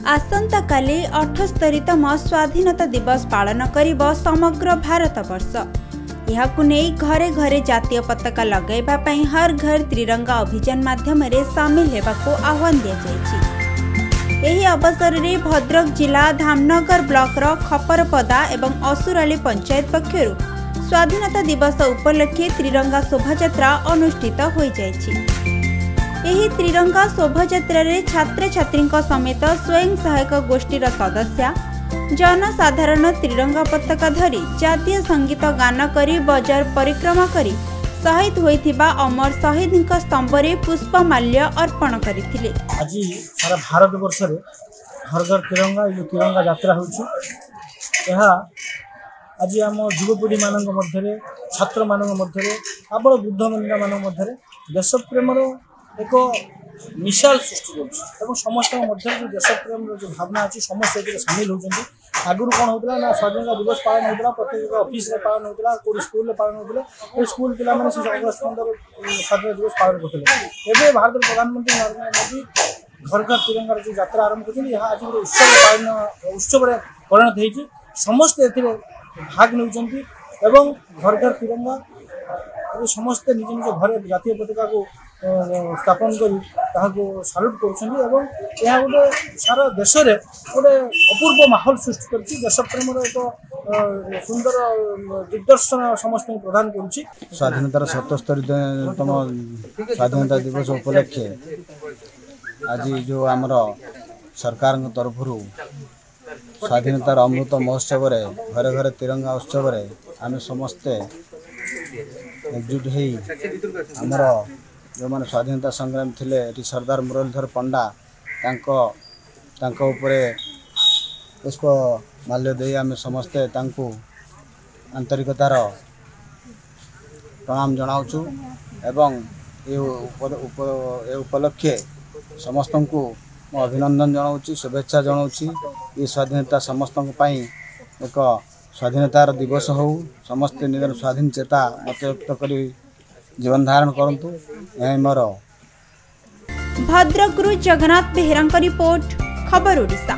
आसंता काली 78तम स्वाधीनता दिवस पालन करिब समग्र भारत वर्ष। यहाकु नेई घरे घरे जातीय पताका लगैबा पई हर घर त्रिरंगा अभियान माध्यम रे शामिल हेबाकु आह्वान दिया जायछि। एही अवसर रे भद्रक जिला धामनगर ब्लॉक रो खपरपदा एवं असुराली पंचायत पक्षरु स्वाधीनता दिवस उपलक्षे त्रिरंगा शोभायात्रा अनुष्ठित होई जायछि। एही त्रिरंगा शोभायात्रा रे छात्र छात्री समेत स्वयं सहायक गोष्ठीर सदस्य जनसाधारण त्रिरंगा पताका धरी जातीय संगीत गान करी बजार परिक्रमा करी शहीद होइथिबा अमर शहीद स्तंभ रे पुष्पमाल्य अर्पण करथिले। आज सारा भारत वर्ष रे घर घर तिरंगा ये तिरंगा यात्रा होछि। यह आज आम युवपीढ़ी मान मध्य छात्र मान मध्य केवल वृद्ध महिला मान मध्य देश प्रेमर एक मिसाल सृष्टि कर समस्त जो देश प्रेम जो भावना अच्छी समस्त सामिल होती। आगुरी कौन होता ना स्वाधीनता दिवस पालन होता प्रत्येक ऑफिस रे पालन होता कोई स्कूल पालन होता स्कूल पिला माने अगस्त 15 स्वाधीनता दिवस पालन करते। भारत प्रधानमंत्री नरेंद्र मोदी घर घर तिरंगार जो यात्रा आरंभ कर आज उत्सव परिणत होती। समस्त भाग नहीं घर घर तिरंगा समस्ते निज निज घर जातीय पताका को स्थापन कर साल्यूट कर गोटे सारा देश में गोटे अपूर्व माहौल सृष्टि कर देश प्रेम एक सुंदर दिग्दर्शन समस्त प्रदान कर। स्वाधीनतार 77तम स्वाधीनता दिवस उपलक्षे आज जो आमर सरकार तरफ स्वाधीनतार अमृत महोत्सव घरे घरे तिरंगा उत्सव आम समस्ते एकजुट होमर जो मैंने स्वाधीनता संग्राम थे सरदार मुरलीधर पंडा पुष्प माल्य दे आम समस्ते आंतरिकतार प्रणाम जनाऊँ एवं ये उपलक्षे समस्त को अभिनंदन जनाऊँ शुभेच्छा जनाऊँ। ये स्वाधीनता समस्त एक स्वाधीनतार दिवस हो समस्ते निजर स्वाधीन चेता मत व्यक्त कर जीवन धारण करंतु। यही मोर भद्रक जगन्नाथ बेहेरा रिपोर्ट खबर ओडिशा।